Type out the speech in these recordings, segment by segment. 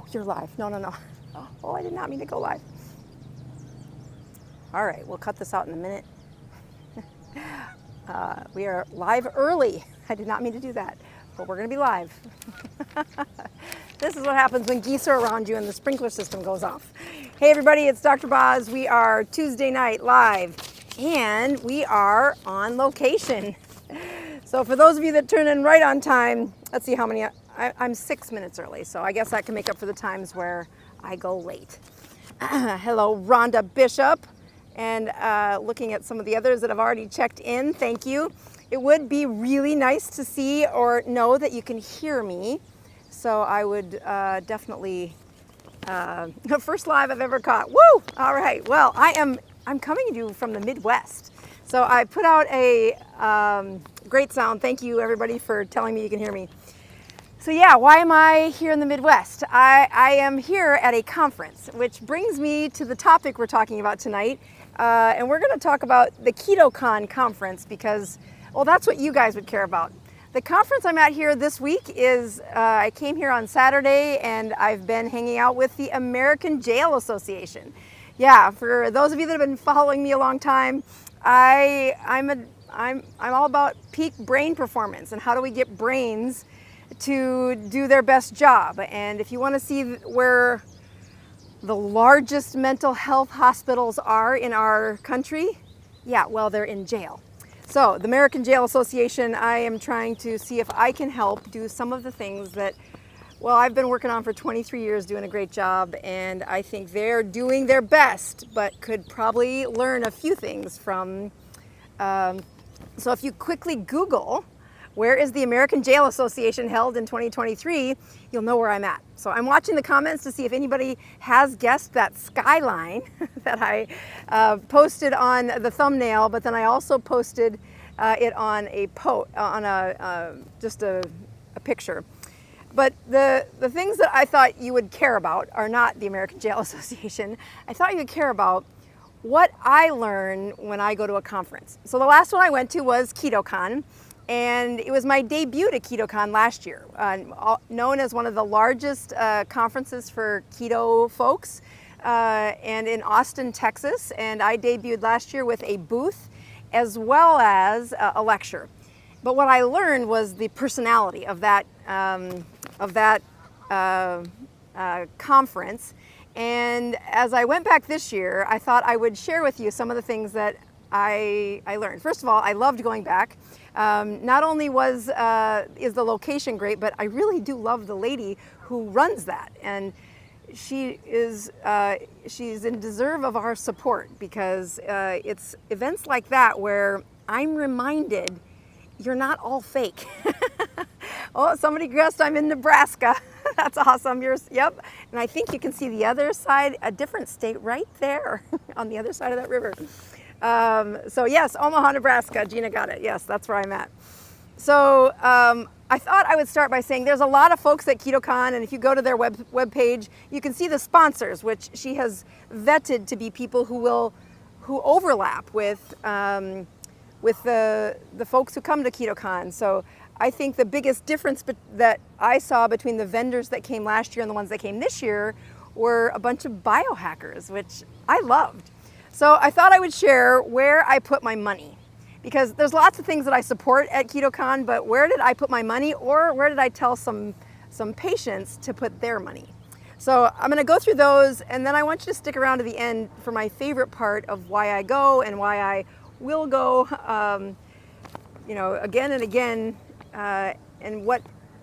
Oh, you're live. No. Oh, I did not mean to go live. All right, we'll cut this out in a minute. We are live early. I did not mean to do that, but we're going to be live. This is what happens when geese are around you and the sprinkler system goes off. Hey everybody, it's Dr. Boz. We are Tuesday night live and we are on location. So for those of you that turn in right on time, let's see how many, I'm 6 minutes early, so I guess I can make up for the times where I go late. Hello, Rhonda Bishop. And looking at some of the others that have already checked in, thank you. It would be really nice to see or know that you can hear me. So I would definitely, first live I've ever caught. Woo! All right, well, I'm coming to you from the Midwest. So I put out a great sound. Thank you everybody for telling me you can hear me. So yeah, why am I here in the Midwest? I am here at a conference, which brings me to the topic we're talking about tonight. And we're going to talk about the Ketocon conference because, well, that's what you guys would care about. The conference I'm at here this week is, I came here on Saturday and I've been hanging out with the American Jail Association. Yeah, for those of you that have been following me a long time, I'm all about peak brain performance and how do we get brains to do their best job. And if you want to see where the largest mental health hospitals are in our country, yeah, well, they're in jail. So the American Jail Association, I am trying to see if I can help do some of the things that, well, I've been working on for 23 years, doing a great job, and I think they're doing their best, but could probably learn a few things from, so if you quickly Google, where is the American Jail Association held in 2023, you'll know where I'm at. So I'm watching the comments to see if anybody has guessed that skyline that I posted on the thumbnail, but then I also posted it on just a picture. But the things that I thought you would care about are not the American Jail Association. I thought you would care about what I learn when I go to a conference. So the last one I went to was Ketocon. And it was my debut to Ketocon last year, known as one of the largest conferences for keto folks, and in Austin, Texas. And I debuted last year with a booth as well as a lecture. But what I learned was the personality of that conference. And as I went back this year, I thought I would share with you some of the things that I learned. First of all, I loved going back. Not only is the location great, but I really do love the lady who runs that, and she's in deserve of our support because it's events like that where I'm reminded you're not all fake. Oh, somebody guessed I'm in Nebraska. That's awesome. Yep. And I think you can see the other side, a different state right there on the other side of that river. So yes, Omaha, Nebraska, Gina got it. Yes, that's where I'm at. So I thought I would start by saying there's a lot of folks at Ketocon, and if you go to their web page, you can see the sponsors, which she has vetted to be people who overlap with the folks who come to Ketocon. So I think the biggest difference that I saw between the vendors that came last year and the ones that came this year were a bunch of biohackers, which I loved. So I thought I would share where I put my money, because there's lots of things that I support at Ketocon, but where did I put my money, or where did I tell some patients to put their money? So I'm going to go through those, and then I want you to stick around to the end for my favorite part of why I go and why I will go, again and again, and what,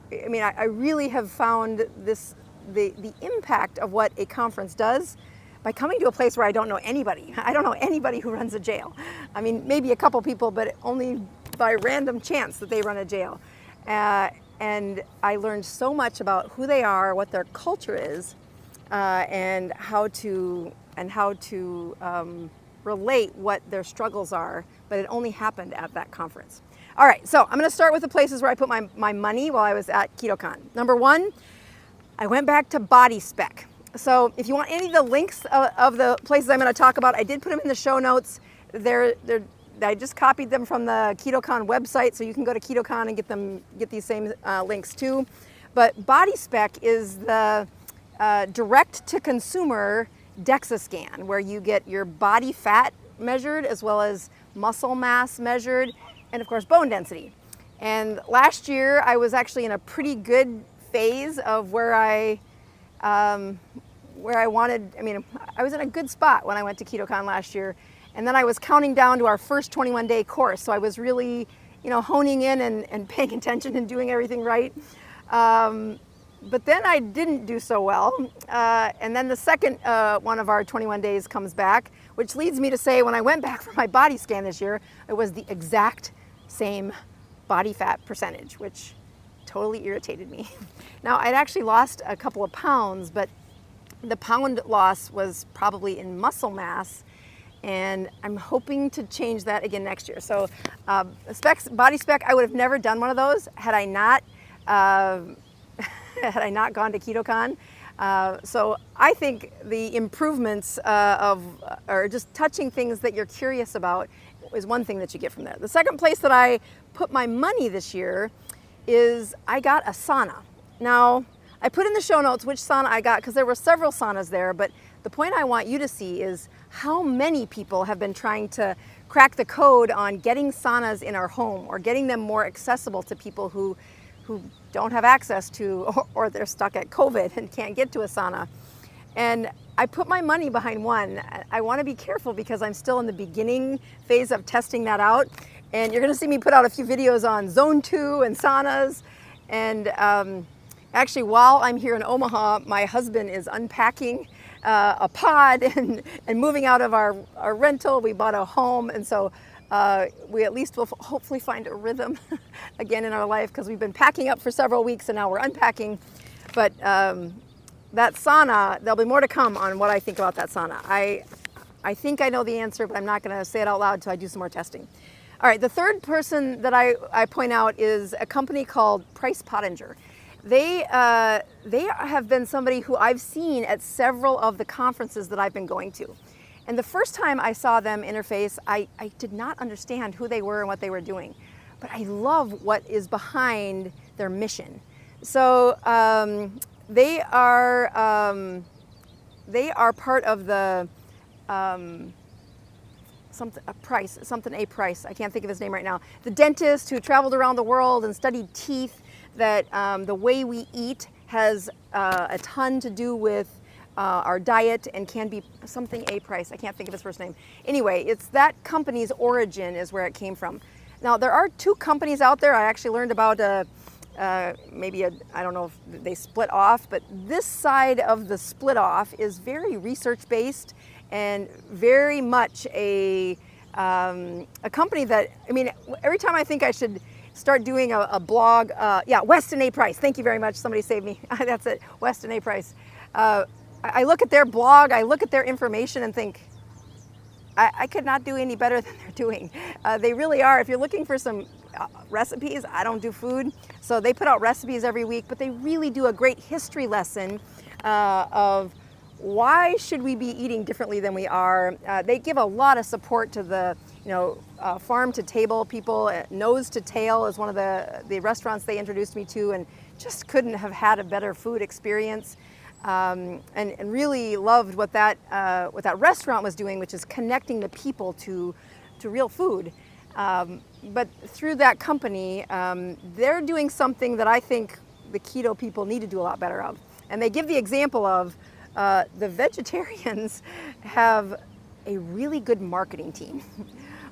I mean, I really have found the impact of what a conference does by coming to a place where I don't know anybody. I don't know anybody who runs a jail. I mean, maybe a couple people, but only by random chance that they run a jail. And I learned so much about who they are, what their culture is, and how to relate what their struggles are, but it only happened at that conference. All right, so I'm gonna start with the places where I put my money while I was at Ketocon. Number one, I went back to Body Spec. So if you want any of the links of the places I'm going to talk about, I did put them in the show notes. I just copied them from the Ketocon website, so you can go to Ketocon and get these same links too. But Body Spec is the direct to consumer DEXA scan, where you get your body fat measured as well as muscle mass measured, and of course bone density. And last year I was actually in a pretty good phase of where I wanted, I was in a good spot when I went to Ketocon last year. And then I was counting down to our first 21-day course. So I was really, honing in and paying attention and doing everything right. But then I didn't do so well. And then the second one of our 21 days comes back, which leads me to say when I went back for my body scan this year, it was the exact same body fat percentage, which totally irritated me. Now, I'd actually lost a couple of pounds, but the pound loss was probably in muscle mass, and I'm hoping to change that again next year. So body spec, I would have never done one of those had I not gone to Ketocon. So I think the improvements or just touching things that you're curious about is one thing that you get from there. The second place that I put my money this year is I got a sauna. Now, I put in the show notes which sauna I got because there were several saunas there, but the point I want you to see is how many people have been trying to crack the code on getting saunas in our home or getting them more accessible to people who don't have access to, or they're stuck at COVID and can't get to a sauna. And I put my money behind one. I want to be careful because I'm still in the beginning phase of testing that out. And you're going to see me put out a few videos on Zone 2 and saunas. And actually, while I'm here in Omaha, my husband is unpacking a pod and moving out of our rental. We bought a home, and so we at least will hopefully find a rhythm again in our life, because we've been packing up for several weeks and now we're unpacking. But that sauna, there'll be more to come on what I think about that sauna. I think I know the answer, but I'm not going to say it out loud until I do some more testing. All right, the third person that I point out is a company called Price Pottinger. They have been somebody who I've seen at several of the conferences that I've been going to. And the first time I saw them interface, I did not understand who they were and what they were doing. But I love what is behind their mission. So they are part of the a Price. I can't think of his name right now. The dentist who traveled around the world and studied teeth. That the way we eat has a ton to do with our diet and can be something A Price. I can't think of his first name. Anyway, it's that company's origin is where it came from. Now, there are two companies out there. I actually learned about I don't know if they split off, but this side of the split off is very research-based and very much a company that, every time I think I should start doing a blog, Weston A. Price. Thank you very much. Somebody saved me. That's it, Weston A. Price. I look at their blog, I look at their information and think, I could not do any better than they're doing. They really are. If you're looking for some recipes, I don't do food, so they put out recipes every week, but they really do a great history lesson of why should we be eating differently than we are. They give a lot of support to the farm to table people. Nose to Tail is one of the restaurants they introduced me to, and just couldn't have had a better food experience. And really loved what that restaurant was doing, which is connecting the people to real food. But through that company, they're doing something that I think the keto people need to do a lot better of. And they give the example of the vegetarians have a really good marketing team.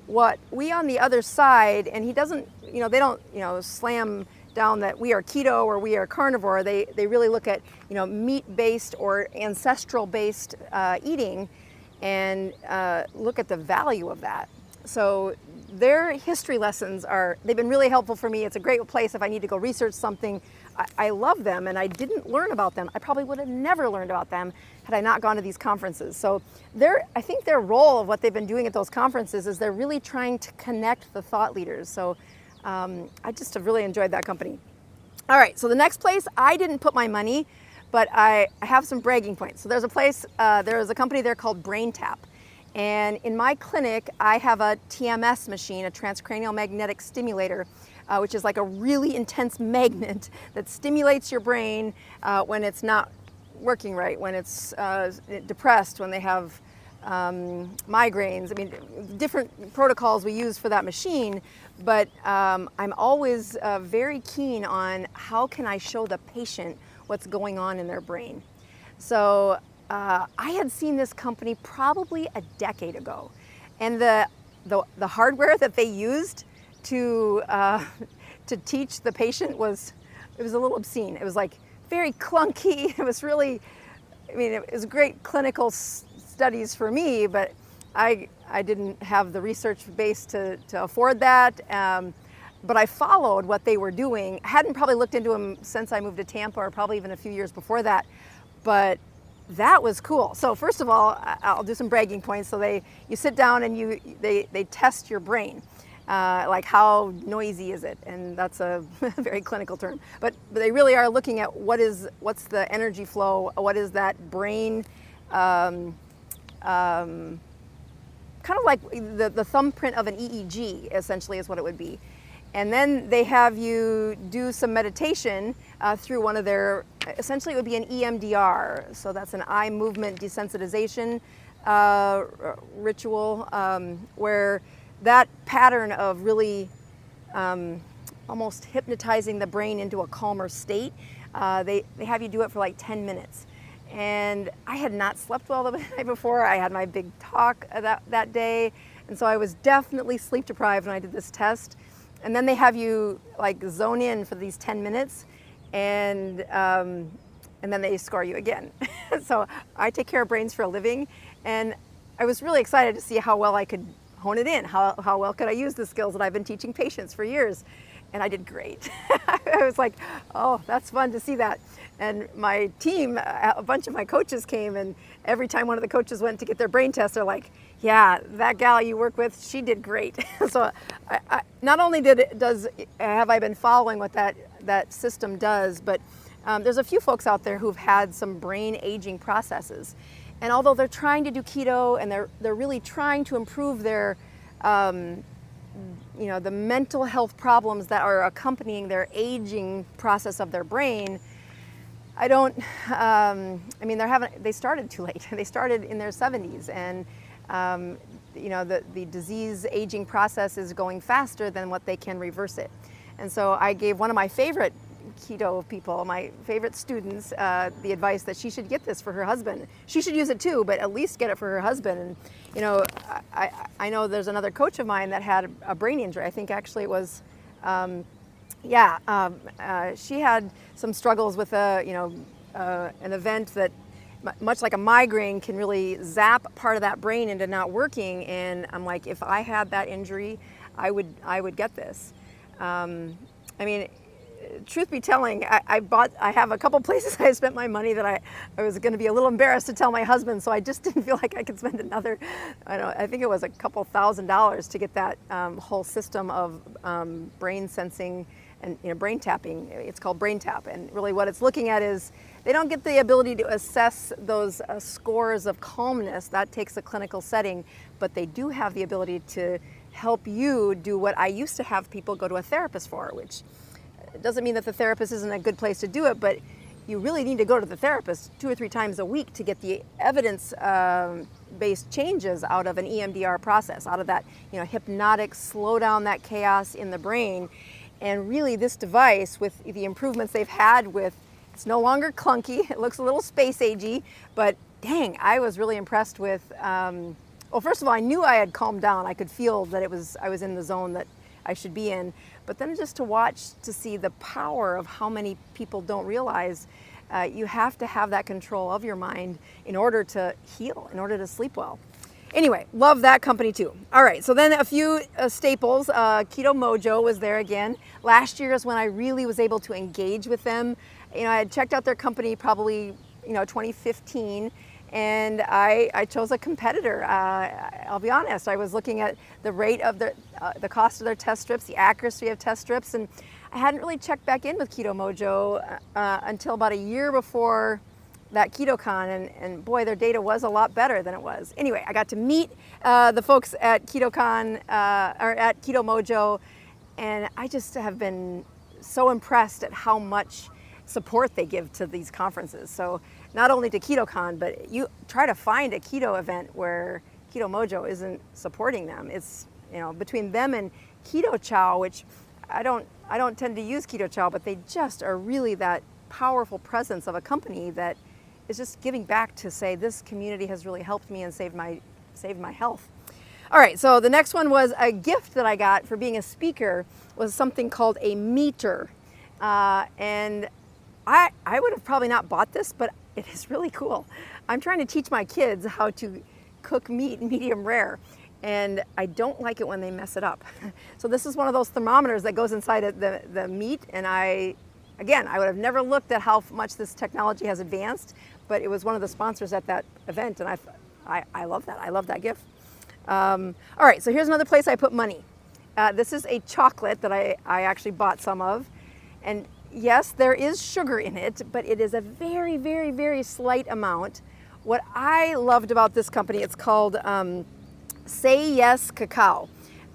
What we on the other side, and he doesn't, they don't, slam down that we are keto or we are carnivore. They really look at, meat-based or ancestral-based eating and look at the value of that. So their history lessons they've been really helpful for me. It's a great place if I need to go research something. I love them, and I didn't learn about them. I probably would have never learned about them had I not gone to these conferences. So I think their role of what they've been doing at those conferences is they're really trying to connect the thought leaders. So I just have really enjoyed that company. All right, so the next place, I didn't put my money, but I have some bragging points. So there's a company there called BrainTap. And in my clinic, I have a TMS machine, a transcranial magnetic stimulator, which is like a really intense magnet that stimulates your brain when it's not working right, when it's depressed, when they have migraines. I mean, different protocols we use for that machine, but I'm always very keen on how can I show the patient what's going on in their brain. So I had seen this company probably a decade ago, and the hardware that they used to teach the patient was a little obscene. It was like very clunky. It was really, I mean, it was great clinical studies for me, but I didn't have the research base to afford that. But I followed what they were doing. Hadn't probably looked into them since I moved to Tampa, or probably even a few years before that. But that was cool. So first of all, I'll do some bragging points. So you sit down and they test your brain. Like how noisy is it? And that's a very clinical term. But they really are looking at what's the energy flow, what is that brain, kind of like the thumbprint of an EEG, essentially, is what it would be. And then they have you do some meditation through one of their, essentially it would be an EMDR. So that's an eye movement desensitization ritual, where that pattern of really almost hypnotizing the brain into a calmer state, they have you do it for like 10 minutes. And I had not slept well the night before. I had my big talk that day. And so I was definitely sleep deprived when I did this test. And then they have you like zone in for these 10 minutes, and then they score you again. So I take care of brains for a living, and I was really excited to see how well I could hone it in, how well could I use the skills that I've been teaching patients for years. And I did great. I was like, oh, that's fun to see that. And my team, a bunch of my coaches came, and every time one of the coaches went to get their brain test, they're like, yeah, that gal you work with, she did great. So I not only have I been following what that system does, but there's a few folks out there who've had some brain aging processes. And although they're trying to do keto, and they're really trying to improve their the mental health problems that are accompanying their aging process of their brain, they started too late. They started in their 70s, and the disease aging process is going faster than what they can reverse it. And so I gave one of my favorite keto people, my favorite students, the advice that she should get this for her husband. She should use it too, but at least get it for her husband. And I know there's another coach of mine that had a brain injury. I think actually it was, she had some struggles with an event that, much like a migraine, can really zap part of that brain into not working. And I'm like, if I had that injury, I would get this. Truth be telling, I have a couple places I spent my money that I was going to be a little embarrassed to tell my husband, so I just didn't feel like I could spend another, I think it was a couple $1,000s to get that whole system of brain sensing and brain tapping. It's called Brain Tap, and really what it's looking at is they don't get the ability to assess those scores of calmness. That takes a clinical setting, but they do have the ability to help you do what I used to have people go to a therapist for, which it doesn't mean that the therapist isn't a good place to do it, but you really need to go to the therapist 2 or 3 times a week to get the evidence-based changes out of an EMDR process, out of that hypnotic, slow down that chaos in the brain. And really this device, with the improvements they've had with, it's no longer clunky, it looks a little space-agey, but dang, I was really impressed with, well, first of all, I knew I had calmed down. I could feel that I was in the zone that I should be in. But then just to see the power of how many people don't realize you have to have that control of your mind in order to heal, in order to sleep well. Anyway, love that company too. All right, so then a few staples. Keto Mojo was there again. Last year is when I really was able to engage with them. I had checked out their company probably 2015. And I chose a competitor. I'll be honest, I was looking at the rate of the cost of their test strips, the accuracy of test strips, and I hadn't really checked back in with Keto Mojo until about a year before that Ketocon, and boy, their data was a lot better than it was. Anyway, I got to meet the folks at Ketocon, or at Keto Mojo, and I just have been so impressed at how much support they give to these conferences. So not only to KetoCon, but you try to find a keto event where Keto Mojo isn't supporting them. It's, between them and Keto Chow, which I don't tend to use Keto Chow, but they just are really that powerful presence of a company that is just giving back to say, this community has really helped me and saved my health. All right, so the next one was a gift that I got for being a speaker, was something called a meter. And I would have probably not bought this, but it is really cool. I'm trying to teach my kids how to cook meat medium rare, and I don't like it when they mess it up. So this is one of those thermometers that goes inside the meat, and I would have never looked at how much this technology has advanced, but it was one of the sponsors at that event, and I love that. I love that gift. All right, so here's another place I put money. This is a chocolate that I actually bought some of, and yes, there is sugar in it, but it is a very, very, very slight amount. What I loved about this company, it's called Say Yes Cacao.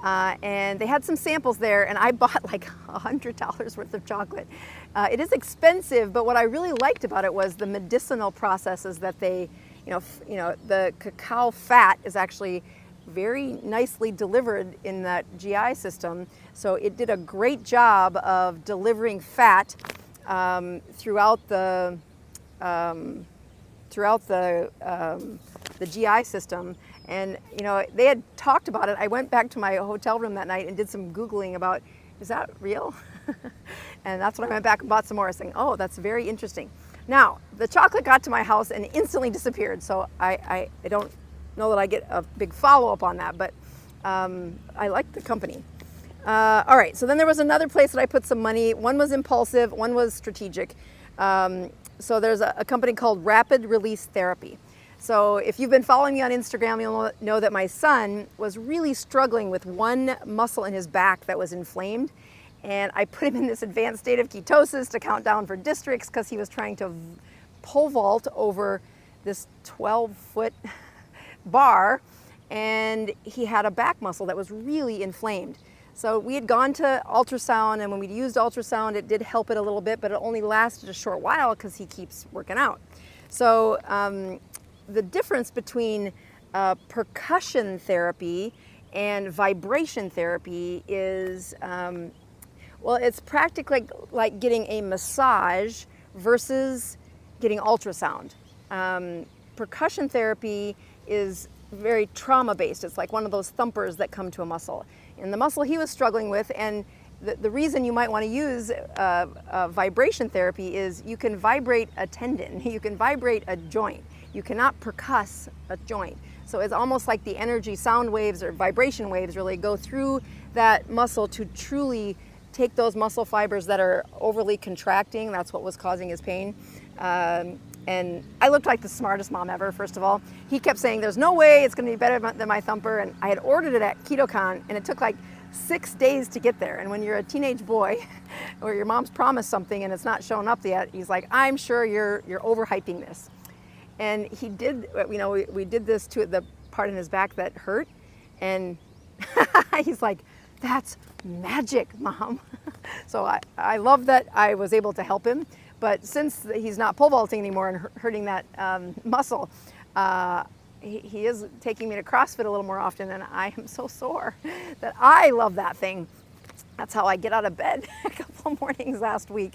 And they had some samples there, and I bought like $100 worth of chocolate. It is expensive, but what I really liked about it was the medicinal processes that they, the cacao fat is actually very nicely delivered in that GI system. So it did a great job of delivering fat throughout the GI system. And they had talked about it. I went back to my hotel room that night and did some Googling about, is that real? And that's when I went back and bought some more, saying, oh, that's very interesting. Now, the chocolate got to my house and instantly disappeared. So I don't know that I get a big follow-up on that, but I like the company. All right, so then there was another place that I put some money. One was impulsive, one was strategic. So there's a company called Rapid Release Therapy. So if you've been following me on Instagram, you'll know that my son was really struggling with one muscle in his back that was inflamed. And I put him in this advanced state of ketosis to count down for districts because he was trying to pole vault over this 12-foot bar, and he had a back muscle that was really inflamed. So we had gone to ultrasound, and when we used ultrasound, it did help it a little bit, but it only lasted a short while because he keeps working out. So the difference between percussion therapy and vibration therapy is, well, it's practically like getting a massage versus getting ultrasound. Percussion therapy is very trauma-based. It's like one of those thumpers that come to a muscle. And the muscle he was struggling with, and the reason you might want to use vibration therapy is you can vibrate a tendon, you can vibrate a joint. You cannot percuss a joint. So it's almost like the energy sound waves or vibration waves really go through that muscle to truly take those muscle fibers that are overly contracting. That's what was causing his pain. And I looked like the smartest mom ever, first of all. He kept saying, there's no way it's gonna be better than my thumper. And I had ordered it at KetoCon, and it took like 6 days to get there. And when you're a teenage boy, or your mom's promised something and it's not showing up yet, he's like, I'm sure you're overhyping this. And he did, we did this to the part in his back that hurt. And he's like, that's magic, Mom. So I love that I was able to help him. But since he's not pole vaulting anymore and hurting that muscle, he is taking me to CrossFit a little more often, and I am so sore that I love that thing. That's how I get out of bed a couple of mornings last week.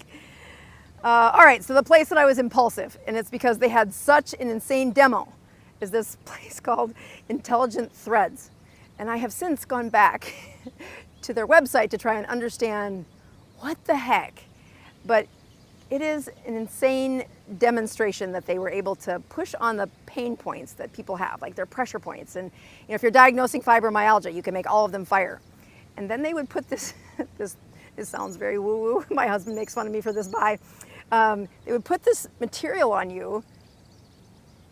All right, so the place that I was impulsive, and it's because they had such an insane demo, is this place called Intelligent Threads. And I have since gone back to their website to try and understand what the heck. But it is an insane demonstration that they were able to push on the pain points that people have, like their pressure points. And if you're diagnosing fibromyalgia, you can make all of them fire. And then they would put this, this sounds very woo-woo. My husband makes fun of me for this they would put this material on you,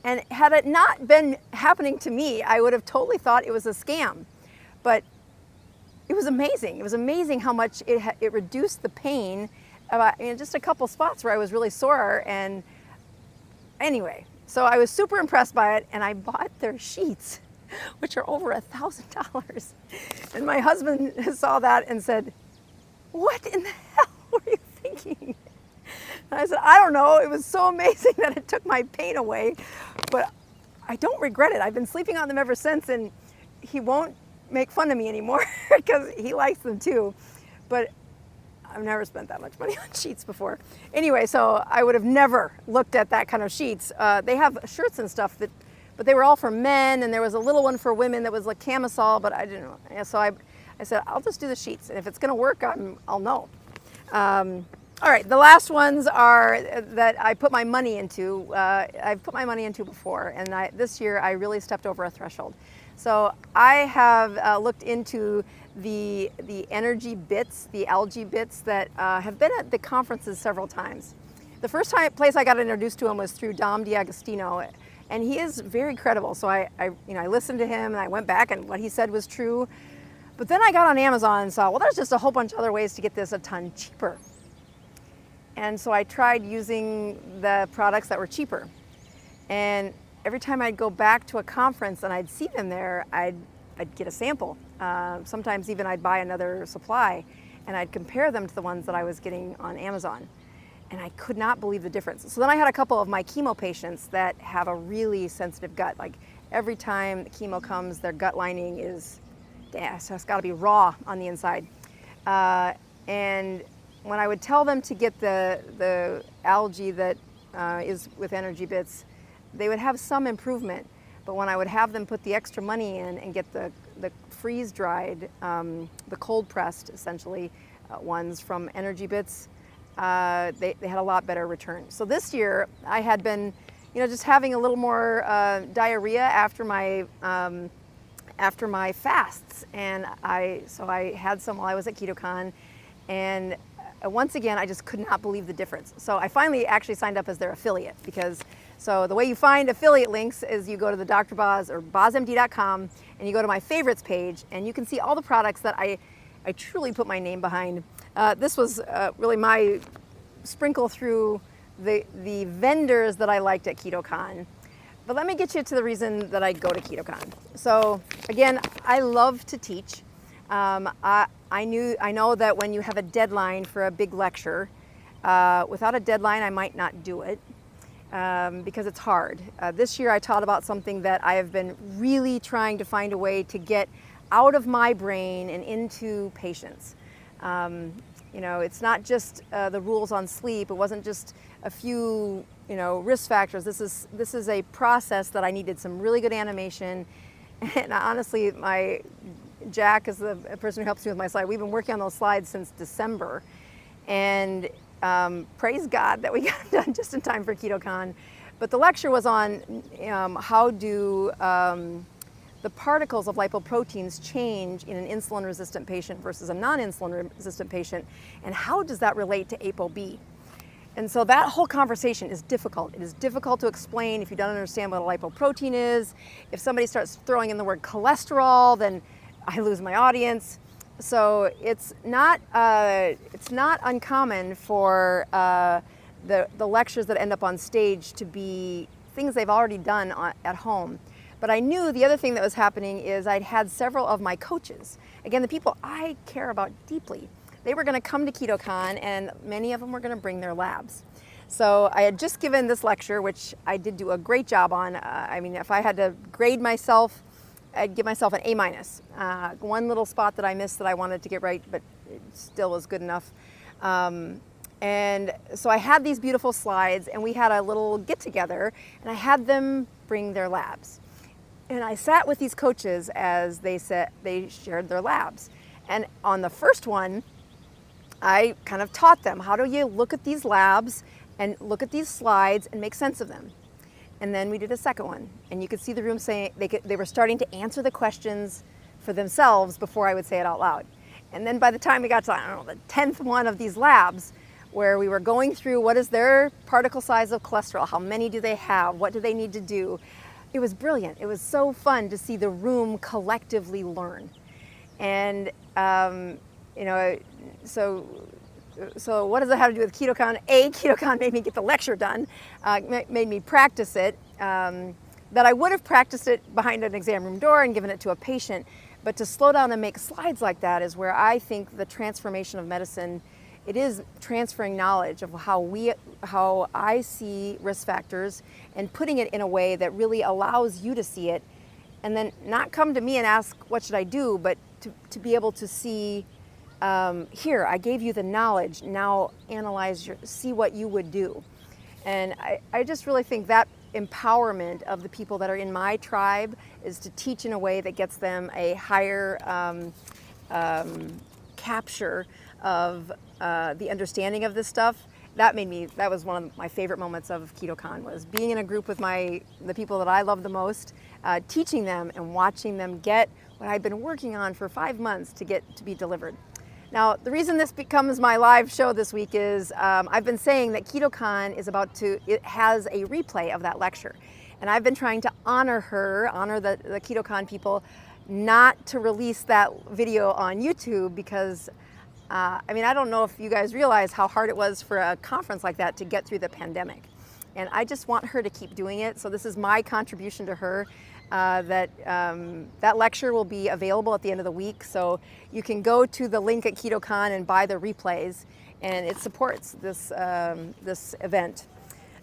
and had it not been happening to me, I would have totally thought it was a scam. But it was amazing. It was amazing how much it reduced the pain. Just a couple spots where I was really sore. And anyway, so I was super impressed by it, and I bought their sheets, which are over $1,000. And my husband saw that and said, what in the hell were you thinking? And I said, I don't know. It was so amazing that it took my pain away, but I don't regret it. I've been sleeping on them ever since, and he won't make fun of me anymore because he likes them too. But I've never spent that much money on sheets before. Anyway, so I would have never looked at that kind of sheets. They have shirts and stuff, but they were all for men, and there was a little one for women that was like camisole, but I didn't know. And so I said, I'll just do the sheets, and if it's gonna work, I'll know. All right, the last ones are that I put my money into. I've put my money into before, and this year I really stepped over a threshold. So I have looked into the energy bits, the algae bits that have been at the conferences several times. The first place I got introduced to him was through Dom D'Agostino, and he is very credible. So I listened to him, and I went back, and what he said was true. But then I got on Amazon and saw, well, there's just a whole bunch of other ways to get this a ton cheaper. And so I tried using the products that were cheaper. And every time I'd go back to a conference and I'd see them there, I'd get a sample. Sometimes even I'd buy another supply, and I'd compare them to the ones that I was getting on Amazon. And I could not believe the difference. So then I had a couple of my chemo patients that have a really sensitive gut. Like every time the chemo comes, their gut lining is, so it's gotta be raw on the inside. And when I would tell them to get the algae that is with energy bits, they would have some improvement. But when I would have them put the extra money in and get the freeze-dried, the cold-pressed, essentially, ones from energy bits, they had a lot better return. So this year, I had been, just having a little more diarrhea after my fasts, and so I had some while I was at KetoCon, and once again, I just could not believe the difference. So I finally actually signed up as their affiliate, so the way you find affiliate links is you go to the Dr. Boz or BozMD.com, and you go to my favorites page, and you can see all the products that I truly put my name behind. This was really my sprinkle through the vendors that I liked at KetoCon. But let me get you to the reason that I go to KetoCon. So again, I love to teach. I know that when you have a deadline for a big lecture, without a deadline, I might not do it because it's hard. This year I taught about something that I have been really trying to find a way to get out of my brain and into patients. It's not just the rules on sleep. It wasn't just a few risk factors. This is a process that I needed some really good animation. And honestly, Jack is the person who helps me with my slide. We've been working on those slides since December, and praise God that we got it done just in time for KetoCon. But the lecture was on how do the particles of lipoproteins change in an insulin-resistant patient versus a non-insulin-resistant patient, and how does that relate to ApoB? And so that whole conversation is difficult. It is difficult to explain if you don't understand what a lipoprotein is. If somebody starts throwing in the word cholesterol, then I lose my audience. So it's not uncommon for the lectures that end up on stage to be things they've already done at home. But I knew the other thing that was happening is I'd had several of my coaches, again, the people I care about deeply, they were going to come to KetoCon, and many of them were going to bring their labs. So I had just given this lecture, which I did do a great job on. If I had to grade myself, I'd give myself an A-. One little spot that I missed that I wanted to get right, but it still was good enough. And so I had these beautiful slides, and we had a little get-together, and I had them bring their labs. And I sat with these coaches as they shared their labs. And on the first one, I kind of taught them, how do you look at these labs and look at these slides and make sense of them? And then we did a second one, and you could see the room saying, they were starting to answer the questions for themselves before I would say it out loud. And then by the time we got to, the 10th one of these labs, where we were going through what is their particle size of cholesterol, how many do they have, what do they need to do, it was brilliant. It was so fun to see the room collectively learn. And, so what does it have to do with KetoCon? KetoCon made me get the lecture done, made me practice it, that I would have practiced it behind an exam room door and given it to a patient, but to slow down and make slides like that is where I think the transformation of medicine it is transferring knowledge of how I see risk factors and putting it in a way that really allows you to see it, and then not come to me and ask, what should I do, but to be able to see, here, I gave you the knowledge, now analyze, see what you would do. And I just really think that empowerment of the people that are in my tribe is to teach in a way that gets them a higher capture of the understanding of this stuff. That was one of my favorite moments of KetoCon, was being in a group with the people that I love the most, teaching them and watching them get what I've been working on for 5 months to get to be delivered. Now, the reason this becomes my live show this week is I've been saying that KetoCon it has a replay of that lecture. And I've been trying to honor the KetoCon people, not to release that video on YouTube because, I don't know if you guys realize how hard it was for a conference like that to get through the pandemic. And I just want her to keep doing it. So this is my contribution to her. That lecture will be available at the end of the week, so you can go to the link at KetoCon and buy the replays, and it supports this event.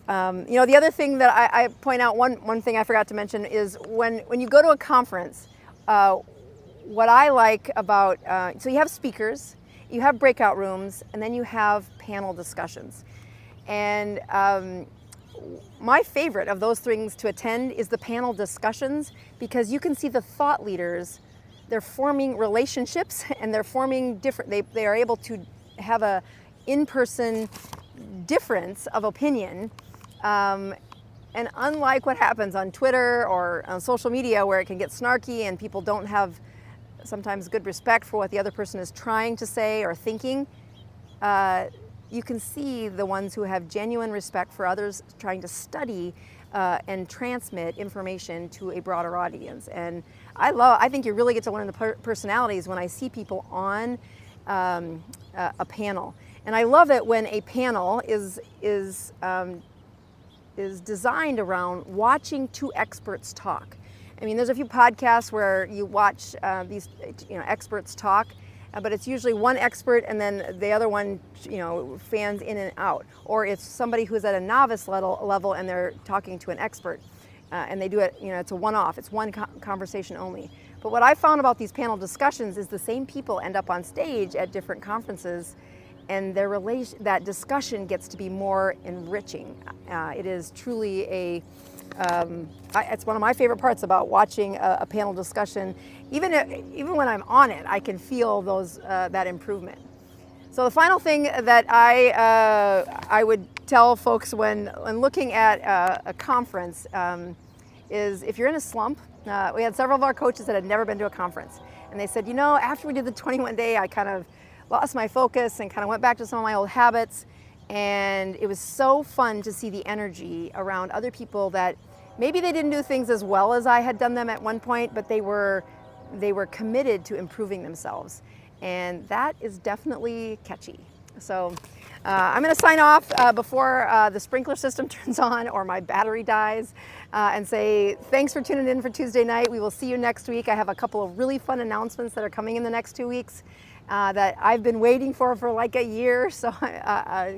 The other thing that I point out, one thing I forgot to mention is when you go to a conference, what I like about, so you have speakers, you have breakout rooms, and then you have panel discussions. And my favorite of those things to attend is the panel discussions, because you can see the thought leaders, they're forming relationships and they're forming they are able to have a in-person difference of opinion. And unlike what happens on Twitter or on social media, where it can get snarky and people don't have sometimes good respect for what the other person is trying to say or thinking, you can see the ones who have genuine respect for others trying to study and transmit information to a broader audience. And I think you really get to learn the personalities when I see people on a panel. And I love it when a panel is designed around watching two experts talk. There's a few podcasts where you watch these experts talk, but it's usually one expert and then the other one, fans in and out. Or it's somebody who's at a novice level and they're talking to an expert. And they do it, it's a one-off, it's one conversation only. But what I found about these panel discussions is the same people end up on stage at different conferences, and that discussion gets to be more enriching. It is truly it's one of my favorite parts about watching a panel discussion. Even when I'm on it, I can feel that improvement. So the final thing that I would tell folks when looking at a conference is, if you're in a slump, we had several of our coaches that had never been to a conference, and they said, after we did the 21-day, I kind of lost my focus and kind of went back to some of my old habits. And it was so fun to see the energy around other people that maybe they didn't do things as well as I had done them at one point, but they were committed to improving themselves. And that is definitely catchy. So I'm going to sign off before the sprinkler system turns on or my battery dies, and say thanks for tuning in for Tuesday night. We will see you next week. I have a couple of really fun announcements that are coming in the next 2 weeks. That I've been waiting for like a year, so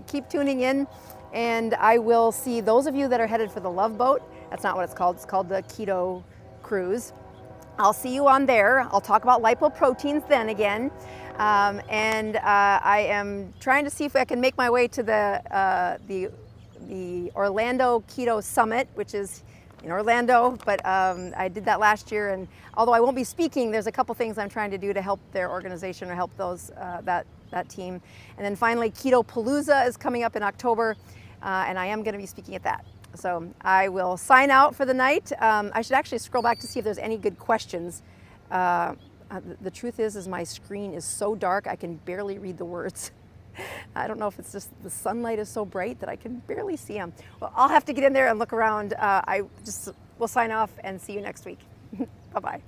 keep tuning in, and I will see those of you that are headed for the Love Boat. That's not what it's called the Keto Cruise. I'll see you on there. I'll talk about lipoproteins then again, and I am trying to see if I can make my way to the Orlando Keto Summit, which is in Orlando, but I did that last year, and although I won't be speaking, there's a couple things I'm trying to do to help their organization or help those that team. And then finally, Keto Palooza is coming up in October, and I am going to be speaking at that. So I will sign out for the night. I should actually scroll back to see if there's any good questions. The truth is my screen is so dark I can barely read the words. I don't know if it's just the sunlight is so bright that I can barely see them. Well, I'll have to get in there and look around. We'll sign off and see you next week. Bye-bye.